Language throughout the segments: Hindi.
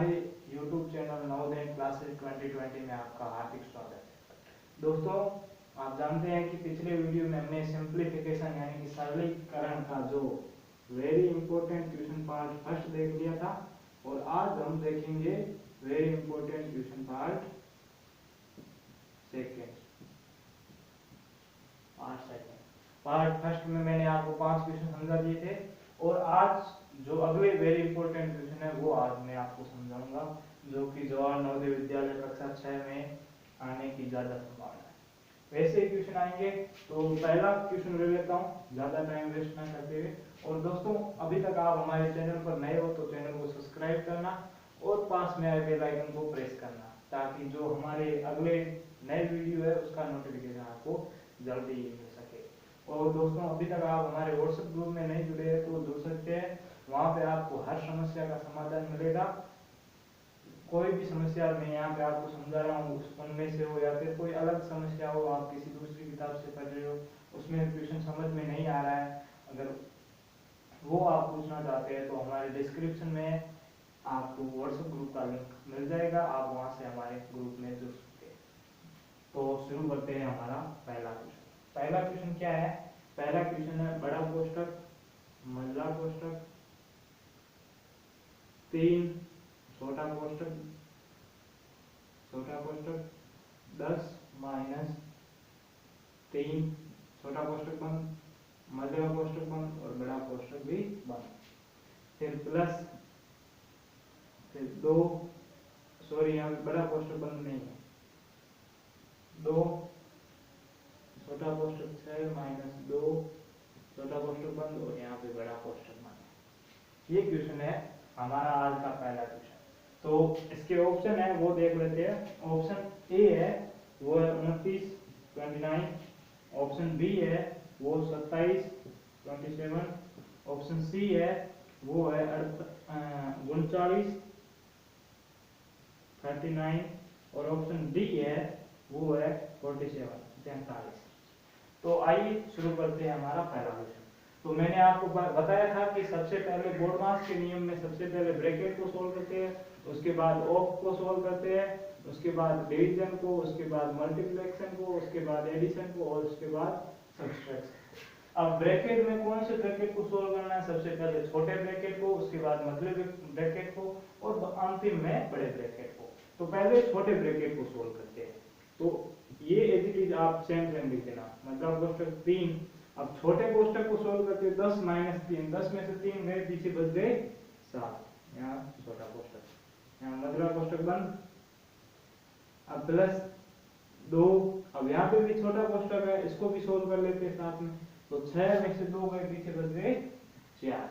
हमारे YouTube चैनल नवोदय क्लासेस 2020 में आपका हार्दिक स्वागत है। दोस्तों, आप जानते हैं कि पिछले वीडियो में हमने सिंप्लीफिकेशन यानी कि सरलीकरण का जो very important question part first देख लिया था और आज हम देखेंगे very important question part second. Part first में मैंने आपको 5 क्वेश्चन समझा दिए थे और आज जो अगले वेरी इंपॉर्टेंट क्वेश्चन है वो आज मैं आपको समझाऊंगा, जो कि जवाहर नवोदय विद्यालय कक्षा 6 में आने की ज्यादा संभावना है। वैसे ही क्वेश्चन आएंगे, तो पहला क्वेश्चन ले लेता हूँ ज्यादा टाइम वेस्ट ना करते हुए। और दोस्तों, अभी तक आप हमारे चैनल पर नए हो तो चैनल को सब्सक्राइब करना और पास में आए बेल आइकन को प्रेस करना, ताकि जो हमारे अगले नए वीडियो है उसका नोटिफिकेशन आपको जल्दी ही मिल सके। और दोस्तों, अभी तक आप हमारे व्हाट्सएप ग्रुप में नहीं जुड़े हैं तो जुड़ सकते हैं। वहाँ पे आपको हर समस्या का समाधान मिलेगा। कोई भी समस्या मैं यहाँ पे आपको समझा रहा हूँ उनमें से हो या फिर कोई अलग समस्या हो, आप किसी दूसरी किताब से पढ़ रहे हो, उसमें क्वेश्चन समझ में नहीं आ रहा है, अगर वो आप पूछना चाहते हैं तो हमारे डिस्क्रिप्शन में आपको व्हाट्सएप ग्रुप का लिंक मिल जाएगा, आप वहाँ से हमारे ग्रुप में जुड़ सकते हैं। तो शुरू करते हैं हमारा पहला क्वेश्चन। पहला क्वेश्चन क्या है? पहला क्वेश्चन है बड़ा कोष्टक, मंझला कोष्टक, 3 छोटा कोष्टक, 10 माइनस 3 छोटा कोष्टक बंद, मध्यमा कोष्टक बंद और बड़ा कोष्टक भी बंद, फिर प्लस, फिर 2, सॉरी यहाँ बड़ा कोष्टक बंद नहीं है, 2 छोटा कोष्टक 6 माइनस 2 छोटा कोष्टक बंद और यहाँ पे बड़ा कोष्टक बंद। ये क्वेश्चन है हमारा आज का पहला क्वेश्चन। तो इसके ऑप्शन है वो देख लेते हैं। ऑप्शन ए है वो है 29 29, ऑप्शन बी है वो 27 27, ऑप्शन सी है वो है 39 39 और ऑप्शन डी है वो है 47 43। तो आइए शुरू करते हैं हमारा पहला क्वेश्चन। तो मैंने आपको बताया था कि सबसे पहले बोर्डमास के नियम में सबसे पहले ब्रैकेट को सोल्व करते हैं, उसके बाद ऑफ को सोल्व करते हैं, उसके बाद डिवीजन को, उसके बाद मल्टीप्लिकेशन को, उसके बाद एडिशन को और उसके बाद सब्सट्रैक्शन। अब ब्रैकेट में कौन से ब्रैकेट को सोल्व करना है? सबसे पहले छोटे ब्रैकेट को, उसके बाद मझले ब्रैकेट को और अंतिम में बड़े ब्रैकेट को। तो पहले छोटे ब्रैकेट को सोल्व करते हैं। तो ये एज इट इज आप सेम लिख देना, मतलब कोष्टक 3। अब छोटे कोष्टक को सोल्व करते हैं 10 माइनस 3, 10 में से 3 गए, पीछे बच गए 7, यहाँ छोटा कोष्टक, यहाँ मझला कोष्टक बंद। अब प्लस 2, अब यहाँ पे भी छोटा कोष्टक है, इसको भी सोल्व कर लेते हैं साथ में। तो 6 में से 2 गए, पीछे बच गए 4,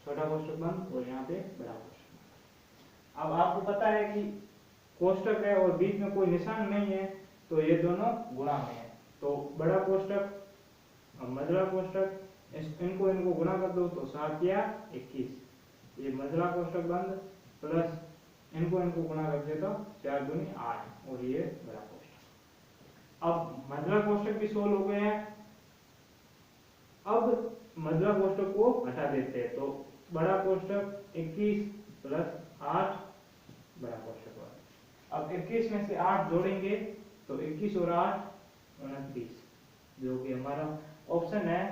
छोटा कोष्टक बंद और यहाँ पे बड़ा कोष्टक। अब आपको पता है कि कोष्टक है और बीच में कोई निशान नहीं है तो ये दोनों गुणा में है। तो बड़ा कोष्टक और मझला कोष्टक, इनको गुणा कर दो तो 7 या 21, ये मझला कोष्टक बंद प्लस इनको गुणा कर दे तो 4 दूनी 8 और ये बड़ा कोष्टक। अब मझला कोष्टक भी सोल्व हो गए हैं। अब मझला कोष्टक को हटा देते हैं तो बड़ा कोष्टक 21 प्लस 8 बड़ा कोष्टक बंद। अब 21 में से 8 जोड़ेंगे तो 21 और 8 29, जो कि हमारा ऑप्शन है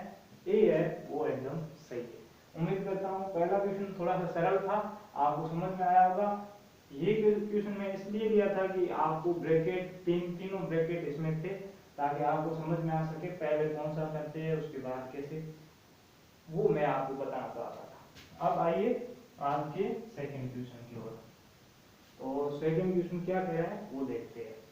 ए है वो एकदम सही है। उम्मीद करता हूँ पहला क्वेश्चन थोड़ा सा सरल था, आपको समझ में आया होगा। ये क्वेश्चन मैं इसलिए लिया था कि आपको ब्रैकेट तीनों ब्रैकेट इसमें थे ताकि आपको समझ में आ सके पहले कौन सा करते हैं उसके बाद कैसे, वो मैं आपको बताना चाहता था। अब आइए आज के सेकंड क्वेश्चन की ओर। तो सेकंड क्वेश्चन क्या कह रहा है वो देखते हैं।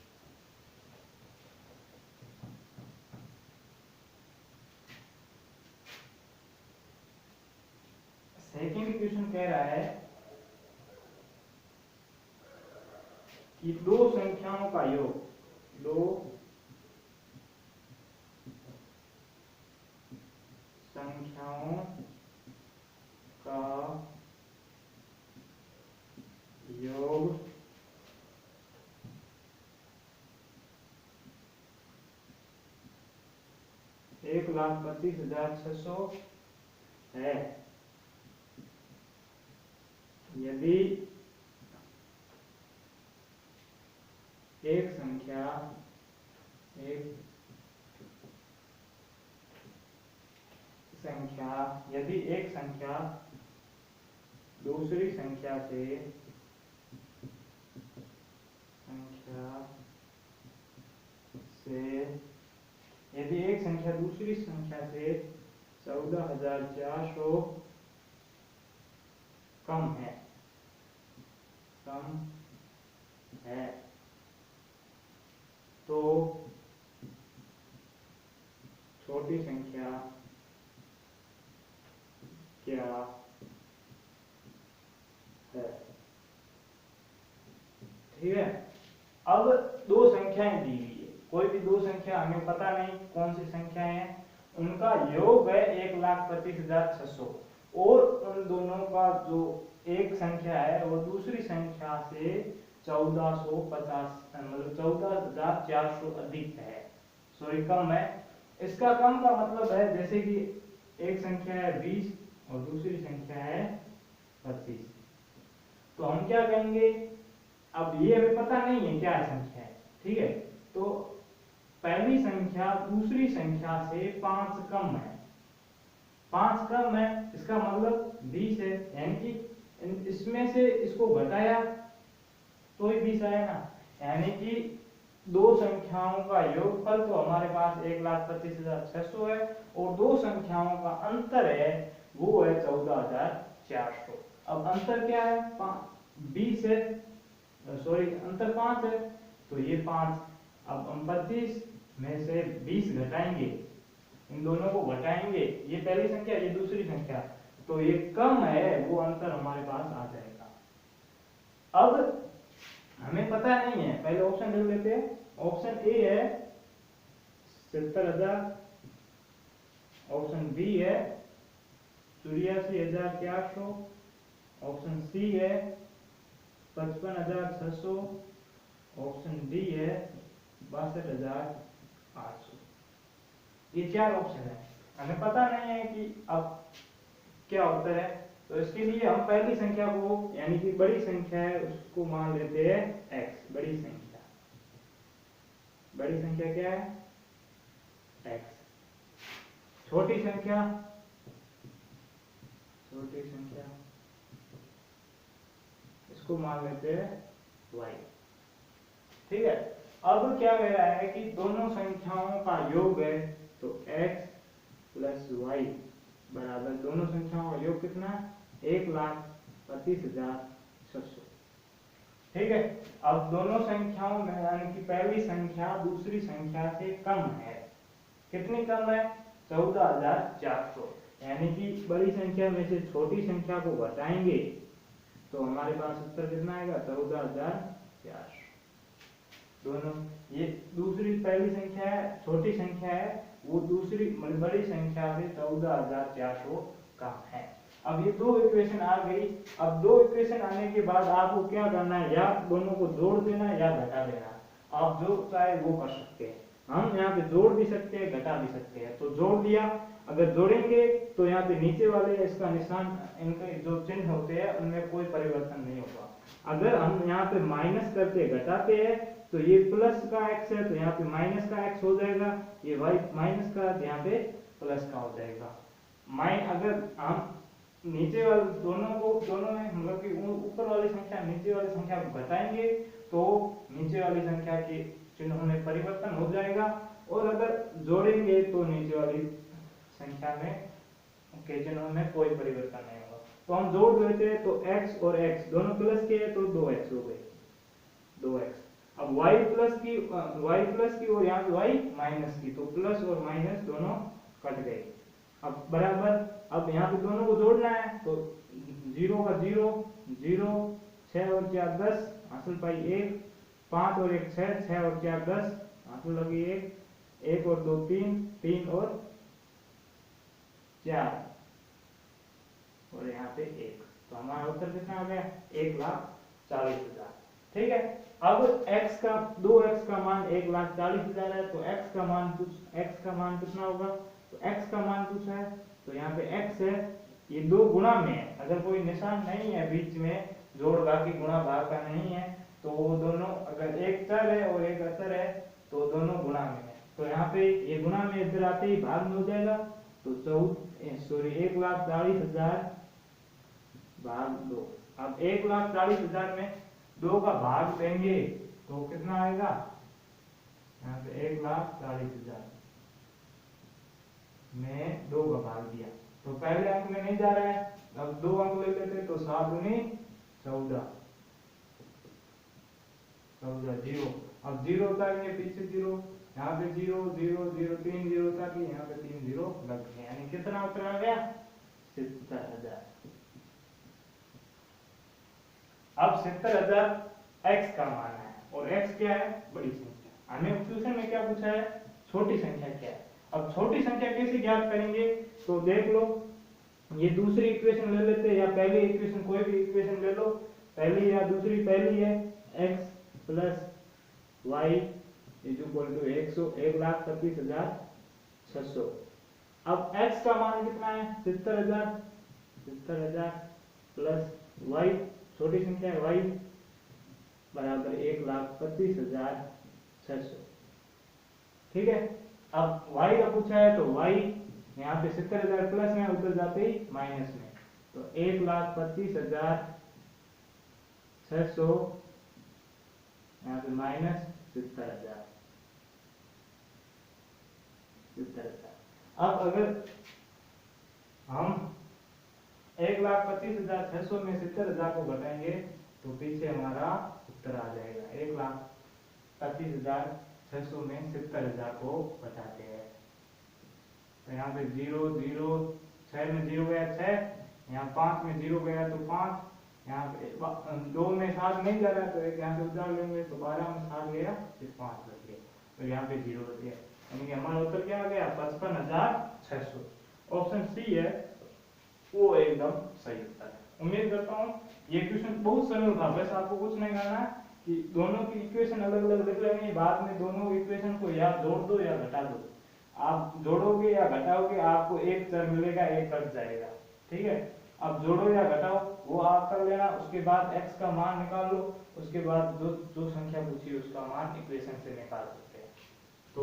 सेकंड क्वेश्चन कह रहा है कि दो संख्याओं का योग, दो संख्याओं का योग 1,25,600 है यदि संख्या यदि एक संख्या दूसरी संख्या से यदि एक संख्या दूसरी संख्या से 14,400 कम है तो छोटी संख्या क्या है। ठीक है, अब दो संख्याएं दी हुई है, कोई भी दो संख्या हमें पता नहीं कौन सी संख्या है, उनका योग है 1,25,600 और उन दोनों का जो एक संख्या है वो दूसरी संख्या से 1450 मतलब 14,400 अधिक है, सॉरी कम है। इसका कम का मतलब है जैसे कि एक संख्या है 20 और दूसरी संख्या है 25, तो हम क्या कहेंगे, अब ये हमें पता नहीं है क्या संख्या है, ठीक है, तो पहली संख्या दूसरी संख्या से 5 कम है, 5 कम है, इसका मतलब 20 है, यानी कि इसमें से इसको घटाया तो ही 20 आएगा, यानी कि दो संख्याओं का योगफल तो हमारे पास 1,25,600 है और दो संख्याओं का अंतर है वो है 14,400। अब अंतर क्या है, 20 है, सॉरी अंतर 5 है, तो ये 5, अब हम 25 में से 20 घटाएंगे, इन दोनों को घटाएंगे, ये पहली संख्या ये दूसरी संख्या, तो ये कम है, वो अंतर हमारे पास आ जाएगा। अब हमें पता नहीं है, पहले ऑप्शन देख लेते हैं। ऑप्शन ए है 70,000, ऑप्शन बी है 84,400, ऑप्शन सी है 55,600, ऑप्शन डी है 62,800। ये चार ऑप्शन है, हमें पता नहीं है कि अब क्या उत्तर है, तो इसके लिए हम पहली संख्या को यानी कि बड़ी संख्या है उसको मान लेते हैं x, बड़ी संख्या क्या है x, छोटी संख्या इसको मान लेते हैं y। ठीक है, अब क्या कह रहा है कि दोनों संख्याओं का योग है, तो x प्लस y बराबर, दोनों संख्याओं का योग कितना है 1,25,600। ठीक है, अब दोनों संख्याओं में यानी कि पहली संख्या दूसरी संख्या से कम है, कितनी कम है 14,400, यानी कि बड़ी संख्या में से छोटी संख्या को घटाएंगे तो हमारे पास उत्तर कितना आएगा 14,400। दोनों ये दूसरी पहली संख्या है, छोटी संख्या है, वो दूसरी बड़ी संख्या से 14,400 कम है। अब ये दो इक्वेशन आ गई। अब दो इक्वेशन आने के बाद आपको क्या करना है, या दोनों को जोड़ देना या घटा देना, आप जो चाहे वो कर सकते हैं। हम यहाँ पे जोड़ भी सकते हैं घटा भी सकते हैं, तो जोड़ दिया, अगर जोड़ेंगे तो यहाँ पे नीचे वाले इसका निशान, इनके जो चिन्ह होते हैं उनमें कोई परिवर्तन नहीं होगा। अगर हम यहाँ पे माइनस करके घटाते हैं तो ये प्लस का x है तो यहाँ पे माइनस का x हो जाएगा, ये y माइनस का तो यहाँ पे प्लस का हो जाएगा। अगर हम नीचे वाले दोनों में मतलब कि ऊपर वाली संख्या नीचे वाली संख्या को घटाएंगे तो नीचे वाली संख्या के चिन्हों में परिवर्तन हो जाएगा, और अगर जोड़ेंगे तो नीचे वाली संख्या में के चिन्हों में कोई परिवर्तन नहीं होगा। तो हम जोड़ देते हैं तो x और x दोनों प्लस के हैं तो 2x हो गए, 2x। अब y प्लस की और यहाँ पे y माइनस की, तो प्लस और माइनस दोनों कट गए। अब बराबर, अब यहाँ पे दोनों को जोड़ना है तो 0 का 0, 0, 6 और 4 10, हासिल पाई 1, 5 और 1 6, 6 और 4 10, हासिल लगी 1, 1 और 2 3, 3 और 4 और यहाँ पे 1, तो हमारा उत्तर कितना आ गया 1,40,000। ठीक है, अब x का 2x का मान 1,40,000 है, तो x का मान कितना होगा, तो x का मान पूछा है तो यहाँ पे x है, ये दो गुणा में है, अगर कोई निशान नहीं है बीच में जोड़ भाग की गुणा भाग का नहीं है तो वो दोनों अगर एक चर है और एक अचर है तो दोनों गुणा में है, तो यहाँ पे ये गुणा में इधर आते ही भाग में हो जाएगा, तो 1,40,000 भाग 2। अब 1,40,000 में 2 का भाग देंगे तो कितना आएगा, यहाँ पे 1,40,000 में 2 का भाग दिया तो पहले अंक में नहीं जा रहा है, अब 2 अंक ले लेते तो 7 दूनी 14, 0। अब 0 उतारेंगे पीछे 0, यहाँ पे 0 0 0 3 0 उतार के यहाँ पे 3 0 लग गए, यानी कितना उत्तर आ गया 70,000। अब 70,000 x का मान है और x क्या है, बड़ी संख्या। हमें क्वेश्चन में क्या पूछा है, छोटी संख्या क्या है। अब छोटी संख्या कैसे ज्ञात करेंगे, तो देख लो, ये दूसरी इक्वेशन ले लेते हैं या पहली इक्वेशन, कोई भी इक्वेशन ले लो, पहली या दूसरी। पहली है x plus Y is equal to 1,25,600। अब x का मान कितना है 70,000 प्लस y, छोटी संख्या है y बराबर 1,25,600। ठीक है, अब y का पूछा है तो y यहाँ पे 70,000 प्लस में उधर जाते ही माइनस में, तो 1,25,600 यहाँ पे माइनस 70,000। अब अगर हम 1,25,600 में 70,000 को घटाएंगे तो पीछे हमारा उत्तर आ जाएगा। 1,25,600 में 70,000 को घटाते हैं तो यहाँ पे 0 0 6 में 0 गया 6, यहाँ 5 में 0 गया तो 5, यहाँ पे 2 में 7 नहीं जा रहा है तो एक यहाँ पे उधार लेंगे तो 12 में 7 गया फिर 5 बच गया, तो यहाँ पे 0 बच गया, यानी कि हमारा उत्तर क्या आ गया 55,600। ऑप्शन सी है वो एकदम सही उत्तर है। उम्मीद करता हूँ ये क्वेश्चन बहुत सरल था, बस आपको कुछ नहीं करना है कि दोनों की इक्वेशन अलग अलग लिख लेंगे, बाद में दोनों इक्वेशन को या जोड़ दो या घटा दो। आप जोड़ोगे या घटाओगे आपको एक चर मिलेगा, एक कट जाएगा। ठीक है, अब जोड़ो या घटाओ वो आप कर लेना, उसके बाद x का मान निकाल लो, उसके बाद जो संख्या पूछी उसका मान इक्वेशन से निकाल सकते हैं। तो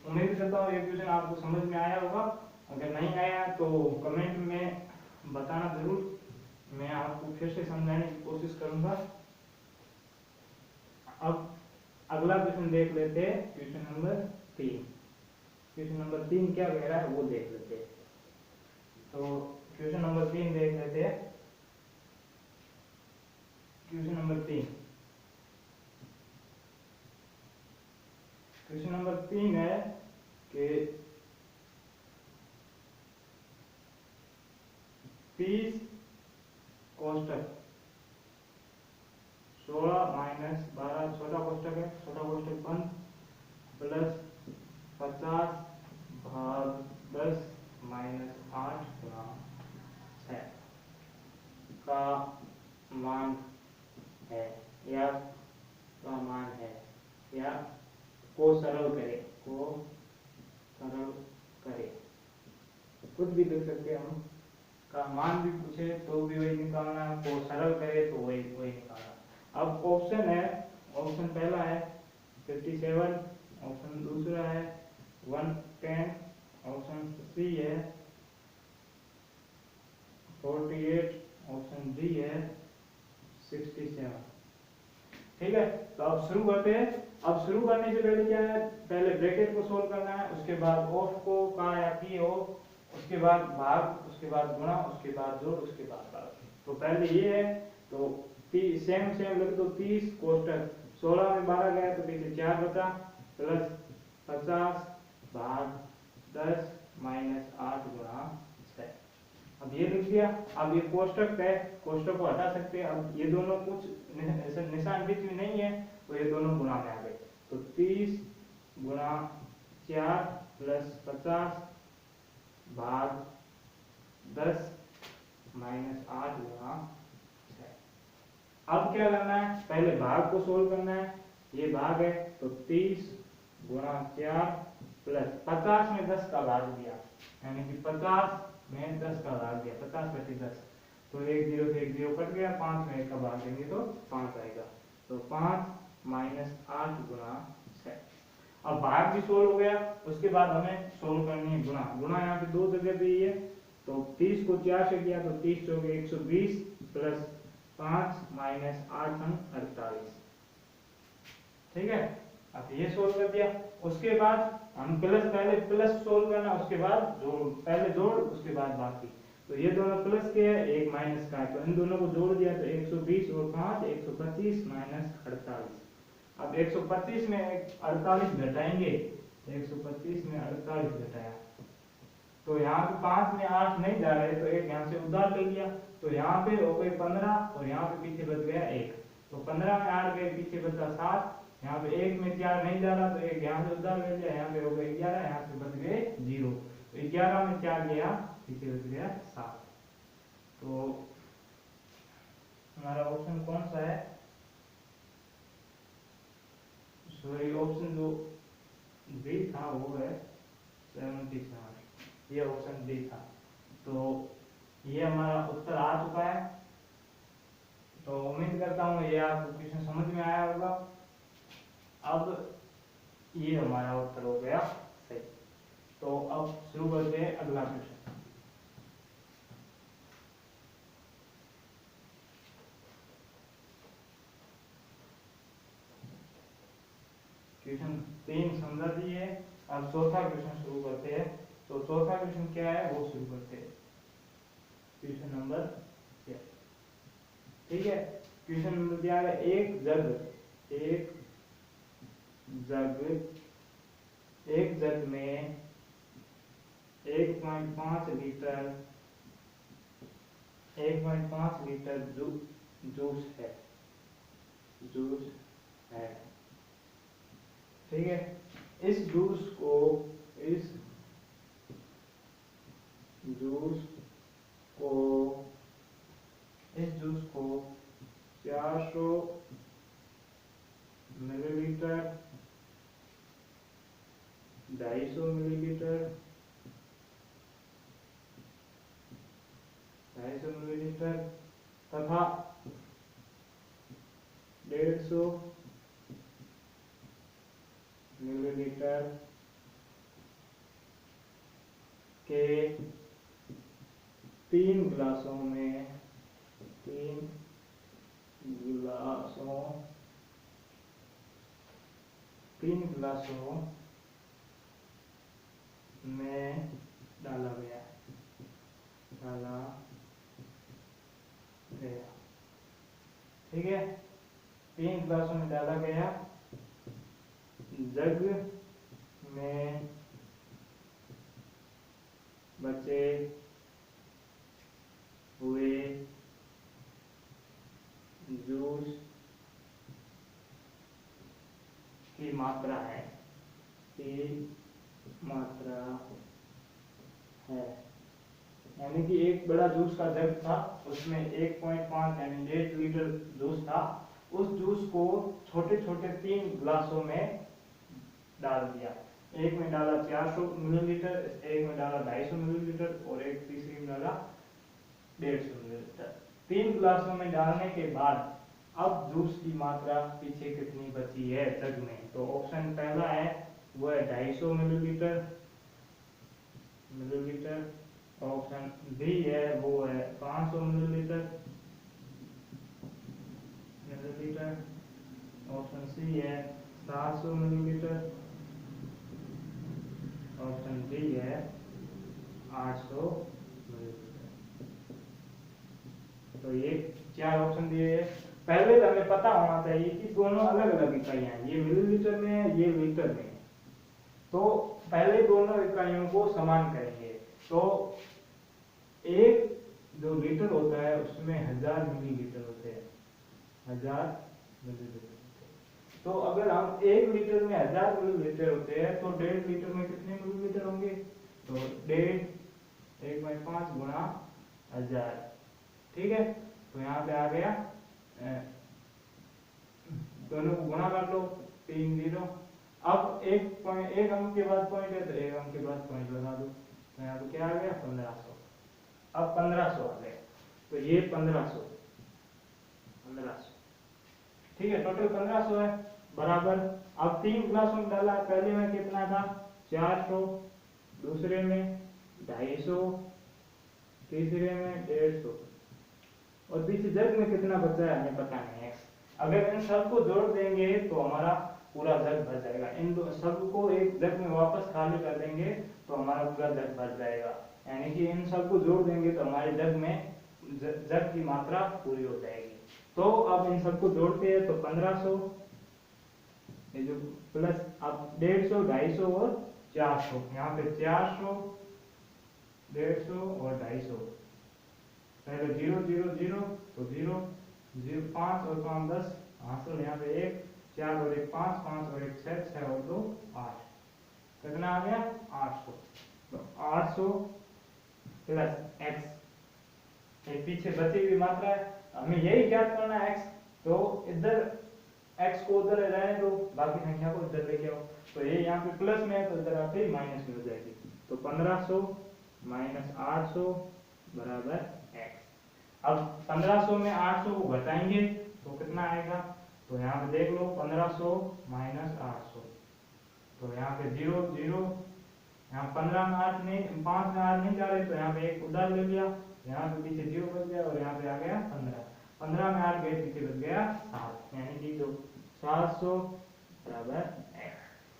उम्मीद करता हूँ ये क्वेश्चन आपको समझ में आया होगा, अगर नहीं आया तो कमेंट में बताना जरूर, मैं आपको फिर से समझाने की कोशिश करूंगा। अब अगला क्वेश्चन देख लेते हैं, क्वेश्चन नंबर 3। क्वेश्चन नंबर 3 क्या कह रहा है वो देख लेते हैं। तो क्वेश्चन नंबर 3 देख लेते हैं। क्वेश्चन नंबर 3 है कि 30 कोष्टक 16 माइनस 12 छोटा कोष्टक है, छोटा कोष्टक बंद, प्लस 50 भाग 10 माइनस 8 गुणा 6 का मान है या को सरल करे, कुछ भी लिख सकते हैं हम, का मान भी पूछे तो भी वही निकालना, को सरल करे तो वही निकालना। अब ऑप्शन है, ऑप्शन पहला है 57, ऑप्शन दूसरा है 110, ऑप्शन सी है 48, ऑप्शन डी है 67। ठीक है, तो अब शुरू करते हैं। अब शुरू करने से पहले क्या है, पहले ब्रैकेट को सोल्व करना है, उसके बाद ऑफ को का या की हो, उसके बाद भाग, उसके बाद गुणा, उसके बाद जोड़, उसके बाद भाग। तो पहले ये है तो सेम लिख दो, 30 कोष्टक 16 में 12 गया तो पीछे 4 बचा, प्लस 50 भाग 10 माइनस 8 गुणा 6। अब ये लिख दिया। अब ये कोष्टक है, कोष्टक को हटा सकते हैं। अब ये दोनों कुछ निशान बीच में नहीं है तो ये दोनों गुणा में आ गए, तो 30 गुणा 4 प्लस 50 भाग 10 माइनस 8 गुणा 6। अब क्या करना है, पहले भाग को सोल्व करना है, ये भाग है तो 30 गुणा 4 प्लस 50 में 10 का भाग दिया, यानी कि 50 में 10 का भाग दिया, 50 बटे 10, तो 1 0 से 1 0 कट गया, 5 में 1 का भाग देंगे तो 5 आएगा, तो 5 माइनस 8 गुणा 6। अब भाग भी सोल्व हो गया, उसके बाद हमें सोल्व करनी है गुणा। गुणा यहाँ पे दो जगह पे ही है, तो 30 को 4 से किया तो 30 चौके 120 प्लस 5 माइनस 8 48। ठीक है, अब ये सोल्व कर दिया। उसके बाद हम पहले प्लस सोल्व करना, उसके बाद जोड़, पहले जोड़ उसके बाद बाकी। तो ये दोनों प्लस के है, एक माइनस का है, तो इन दोनों को जोड़ दिया तो 120 और 5 125 माइनस 48। अब 125 में 48 घटाएंगे, 125 में 48 घटाया तो यहाँ पे 5 में 8 नहीं जा रहे, तो एक यहाँ से उधार ले लिया, तो यहाँ पे हो गए 15 और यहाँ पे पीछे बच गया 1। तो 15 में 8 गए, पीछे बचा 7, यहाँ पे 1 में 4 नहीं जा रहा, तो एक यहाँ से उधार ले लिया, यहाँ पे हो गए 11, यहाँ से बच गए 0। तो 11 में 4 गया, पीछे बच गया 7। तो हमारा ऑप्शन कौन सा है? सॉरी, ऑप्शन जो बी था वो है 77, ये ऑप्शन बी था। तो ये हमारा उत्तर आ चुका है। तो उम्मीद करता हूँ ये आपको क्वेश्चन समझ में आया होगा। अब ये हमारा उत्तर हो गया सही। तो अब शुरू करते हैं अगला क्वेश्चन। क्वेश्चन 3 समझा दिए। अब चौथा क्वेश्चन शुरू करते हैं। तो चौथा क्वेश्चन क्या है वो शुरू करते हैं। क्वेश्चन नंबर क्या, ठीक है, क्वेश्चन नंबर क्या है? एक जग में 1.5 लीटर जूस है, ठीक है। इस जूस को 400 मिलीलीटर, 250 मिलीलीटर, 250 मिलीलीटर तथा 150 मिलीलीटर के 3 गिलासों में डाला गया, ठीक है। 3 गिलासों में डाला गया, जग में बचे हुए जूस की मात्रा है, यानी कि एक बड़ा जूस का जग था, उसमें 1.5 यानी 1.5 लीटर जूस था। उस जूस को छोटे छोटे 3 गिलासों में डाल दिया। एक में डाला 400 मिलीलीटर, एक में डाला 250 मिलीलीटर और एक तीसरी में डाला 150 मिलीलीटर। 3 गिलासों में डालने के बाद अब जूस की मात्रा पीछे कितनी बची है जग में? तो ऑप्शन पहला है वो है 250 मिलीलीटर। ऑप्शन बी है वो है 500 मिलीलीटर। ऑप्शन सी है 700 मिलीलीटर। ऑप्शन डी है 800 मिलीलीटर। तो ये 4 ऑप्शन दिए हैं। पहले तो हमें पता होना चाहिए कि दोनों अलग अलग इकाइयां हैं, ये मिलीलीटर में है, ये लीटर में है। तो पहले दोनों इकाइयों को समान करेंगे। तो एक जो लीटर होता है उसमें 1000 मिलीलीटर होते हैं, 1000 मिलीलीटर। तो अगर हम 1 लीटर में 1000 मिलीलीटर होते हैं तो 1.5 लीटर में कितने मिलीलीटर होंगे? तो 1.5 गुणा 1000, ठीक है। तो यहाँ पे आ गया, दोनों को गुणा कर लो, 3 0। अब एक अंक के बाद पॉइंट है तो एक अंक के बाद पॉइंट लगा दो। तो यहाँ पे क्या आ गया? 1500। अब 1500 आ गया, तो ये 1500 ठीक है, टोटल 1500 है बराबर। अब 3 क्लासों में डाला, पहले में कितना था 400, दूसरे में 250, तीसरे में 150 और पीछे जग में कितना बचा है हमें पता नहीं x। अगर इन सबको जोड़ देंगे तो हमारा पूरा जग भर जाएगा। इन दो सबको एक जग में वापस खाली कर देंगे तो हमारा पूरा जग भर जाएगा। यानी कि इन सबको जोड़ देंगे तो हमारे जग में जग की मात्रा पूरी हो जाएगी। तो अब इन सबको जोड़ते हैं तो 1500, ये जो प्लस अब 150, 250 और 400, यहाँ पे 400, 150 और 250, पहले 0 0 0 तो 0 0 5 और 5 10 हासिल, यहाँ पे 1 4 और 1 5 5 और 1 6 6 और 2 8, कितना आ गया 800। तो 800 प्लस x, ये पीछे बची हुई मात्रा है, हमें यही ज्ञात करना है x। तो इधर x को उधर रहने दो, बाकी संख्या को इधर लेके आओ। तो ये यहाँ पे प्लस में है तो इधर आके माइनस में हो जाएगी। तो 1500 माइनस 800 बराबर x। अब 1500 में 800 को घटाएंगे तो कितना आएगा, तो यहाँ पे देख लो 1500 माइनस 800, तो यहाँ पे 0 0, यहाँ 15 में 8 नहीं, 5 में 8 नहीं जा रहे तो यहाँ पे एक उधार ले लिया, यहाँ पे पीछे 0 बच गया और यहाँ पे आ गया 15, 15 में 8 गए पीछे बच गया 7, यानी कि जो 700 बराबर x।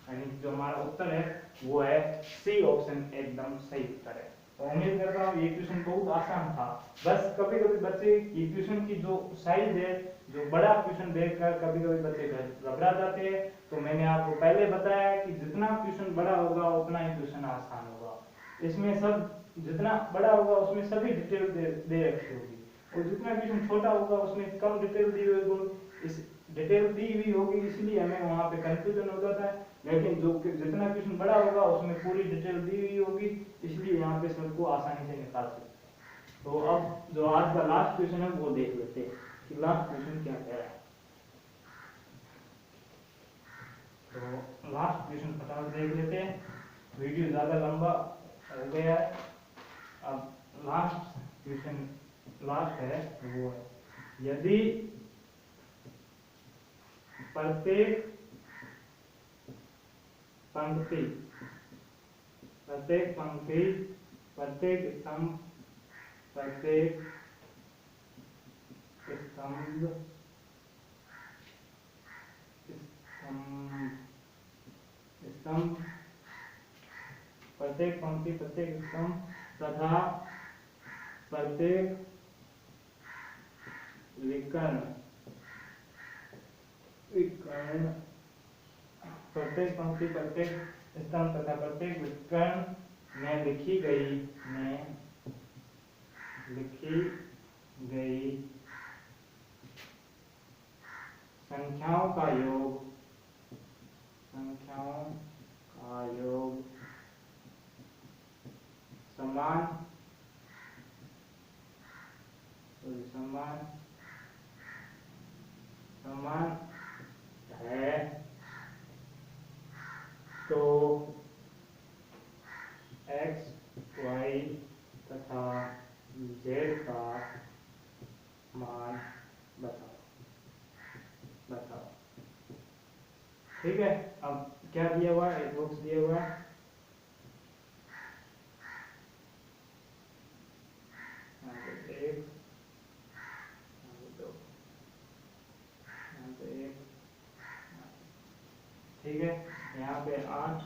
यानी जो हमारा उत्तर है वो है सी ऑप्शन, एकदम सही उत्तर है। तो उम्मीद करता हूँ ये क्वेश्चन बहुत आसान था। बस कभी कभी बच्चे ये क्वेश्चन की जो साइज है, जो बड़ा क्वेश्चन देखकर कभी कभी बच्चे घबरा जाते हैं। तो मैंने आपको पहले बताया कि जितना क्वेश्चन बड़ा होगा उतना ही क्वेश्चन आसान होगा। इसमें सब जितना बड़ा होगा उसमें सभी डिटेल दे रखी होगी, और जितना क्वेश्चन छोटा होगा उसमें कम डिटेल दी हुई होगी। इस डिटेल दी हुई होगी इसलिए हमें वहाँ पे कंफ्यूजन हो जाता है, लेकिन जो जितना क्वेश्चन बड़ा होगा उसमें पूरी डिटेल दी हुई होगी, इसलिए यहाँ पे सबको आसानी से निकाल सकते हैं। तो अब जो आज का लास्ट क्वेश्चन है वो देख लेते हैं कि लास्ट क्वेश्चन क्या कह रहा है। तो लास्ट क्वेश्चन फटाफट देख लेते हैं, वीडियो ज्यादा लंबा हो गया है। अब लास्ट क्वेश्चन लास्ट है वो है, यदि प्रत्येक पंक्ति प्रत्येक स्तंभ प्रत्येक स्तंभ स्तंभ प्रत्येक पंक्ति प्रत्येक स्तंभ तथा प्रत्येक विकर्ण प्रत्येक पंक्ति प्रत्येक स्तंभ तथा प्रत्येक विकर्ण में लिखी गई संख्याओं का योग समान है तो x, y तथा z का मान बताओ। ठीक है, अब क्या दिया हुआ है, एक बॉक्स दिया हुआ है, एक, दो, एक, ठीक है, यहाँ पे 8,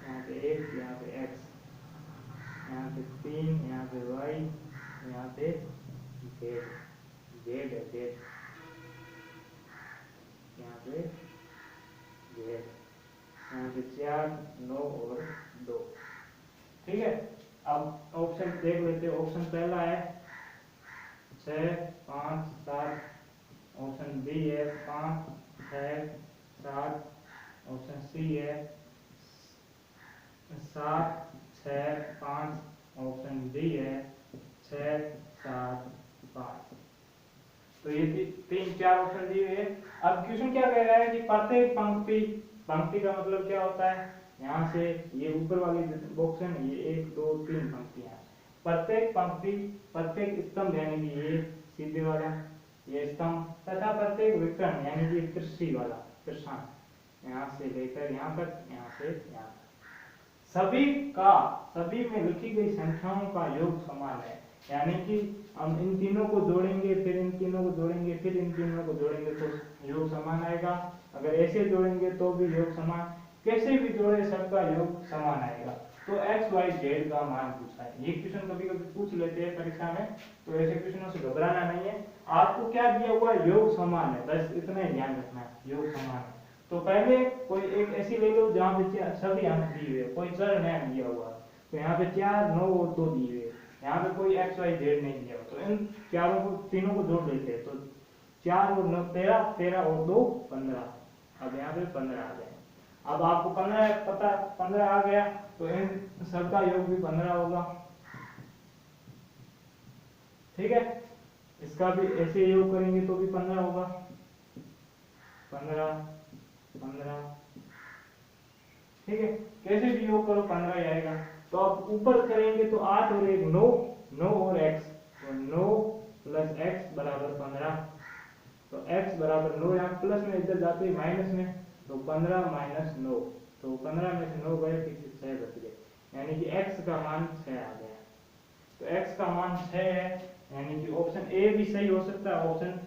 यहाँ पे 1, यहाँ पे x, यहाँ पे 3, यहाँ पे y, यहाँ पे z है z, यहाँ पे z, यहाँ पे 4, 9 और 2। ठीक है, अब ऑप्शन देख लेते हैं। ऑप्शन पहला है 6, 5, 7, ऑप्शन बी है 5, 6, 7, ऑप्शन सी है 7, 6, 5, ऑप्शन डी है 6, 7, 5। तो ये 3-4 ऑप्शन दिए हुए हैं। अब क्वेश्चन क्या कह रहा है कि प्रत्येक पंक्ति का मतलब क्या होता है, यहाँ से ये ऊपर वाली बॉक्स है ना, ये 1 2 3 पंक्तियां, प्रत्येक पंक्ति प्रत्येक स्तंभ, यानी कि ये सीधे वाला, ये स्तंभ तथा प्रत्येक विकर्ण यानी कि कृषि वाला कृषाण यहाँ से लेकर यहाँ तक, यहाँ से यहाँ तक, सभी में लिखी गई संख्याओं का योग समान है। यानी कि हम इन तीनों को जोड़ेंगे, फिर इन तीनों को जोड़ेंगे, फिर इन तीनों को जोड़ेंगे तो योग समान आएगा। अगर ऐसे जोड़ेंगे तो भी योग समान, कैसे भी जोड़े सबका योग समान आएगा। तो x y z का मान पूछा है। ये क्वेश्चन कभी कभी पूछ लेते हैं परीक्षा में, तो ऐसे क्वेश्चनों से घबराना नहीं है। आपको क्या दिया हुआ है, योग समान है, बस इतना ही ध्यान रखना है, योग समान है। तो पहले कोई एक ऐसी ले लो जहाँ पे सभी अंक दिए हुए, कोई चर नहीं दिया हुआ, तो यहाँ पे 4 9 और 2 दिए हुए, यहाँ पे कोई x y z नहीं दिया हुआ, तो इन चारों को तीनों को जोड़ देते हैं। तो 4 और 9 13, 13 और 2 15। अब यहाँ पे 15 आ गए। अब आपको 15 पता, 15 आ गया तो इन सबका योग भी 15 होगा। ठीक है, इसका भी ऐसे योग करेंगे तो भी 15 होगा। 15 15, ठीक है, कैसे भी योग करो 15 ही आएगा। तो अब ऊपर करेंगे तो 8 और 1 9, 9 और x, तो 9 प्लस x बराबर 15। तो x बराबर 9, यहाँ प्लस में इधर जाते ही माइनस में, तो 15 माइनस 9, तो 15 में से 9 गए, फिर से 6 बच गए, यानी कि x का मान 6 आ गया। तो x का मान 6 है, यानी कि ऑप्शन ए भी सही हो सकता है, ऑप्शन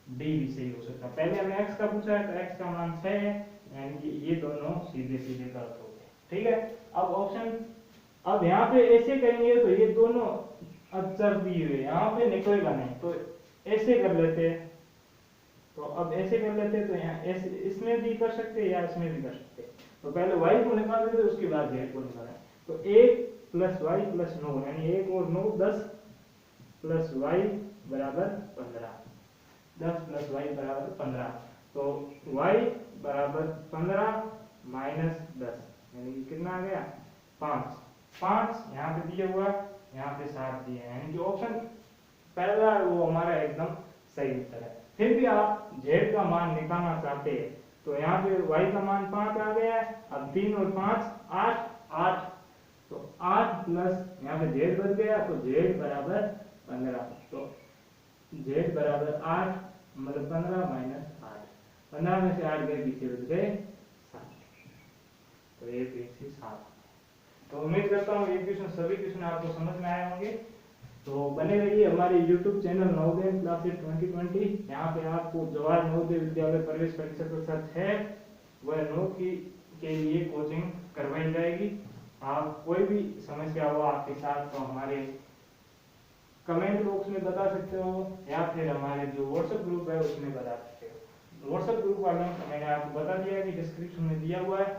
डी भी सही हो सकता है। पहले हमें x का पूछा है तो x का मान 6 है, यानी कि ये दोनों सीधे सीधे गलत हो गए। ठीक है, अब ऑप्शन, अब यहाँ पे ऐसे करेंगे तो ये दोनों अक्षर दिए हुए यहाँ पे निकलेगा नहीं, तो ऐसे कर लेते हैं। तो अब ऐसे कर लेते हैं, तो यहाँ ऐसे इसमें भी कर सकते हैं या इसमें भी कर सकते हैं। तो पहले y को निकाल देते, उसके बाद z को निकालें। तो 1 प्लस वाई प्लस 9, यानी 1 और 9 10 प्लस y बराबर 15, 10 प्लस y बराबर 15। तो y बराबर 15 माइनस 10, यानी कि कितना आ गया 5। 5 यहाँ पे दिया हुआ, यहाँ पे 7 दिए, यानी कि ऑप्शन पहला वो हमारा एकदम सही उत्तर है। फिर भी आप z का मान निकालना चाहते हैं तो यहाँ पे y का मान 5 आ गया है। अब 3 और 5 8, 8, तो 8 प्लस यहाँ पे z बच गया, तो z बराबर 15। तो z बराबर 8, मतलब 15 माइनस 8, 15 में से 8 गए, पीछे बच गए 7, तो ये पीछे 7। तो उम्मीद करता हूँ ये क्वेश्चन, सभी क्वेश्चन आपको समझ में आए होंगे। तो बने रहिए हमारे YouTube चैनल नवोदय क्लासेस 2020। यहाँ पे आपको जवाहर नवोदय विद्यालय प्रवेश परीक्षा प्रतिशत है वह 9 के लिए कोचिंग करवाई जाएगी। आप कोई भी समस्या हो आपके साथ तो हमारे कमेंट बॉक्स में बता सकते हो, या फिर हमारे जो व्हाट्सएप ग्रुप है उसमें बता सकते हो। व्हाट्सएप ग्रुप का लिंक मैंने आपको बता दिया है कि डिस्क्रिप्शन में दिया हुआ है,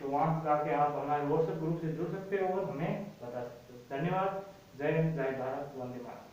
तो वहाँ जाके आप हमारे व्हाट्सएप ग्रुप से जुड़ सकते हो और हमें बता सकते हो। धन्यवाद। जय हिंद, जय भारत, वंदे मातरम।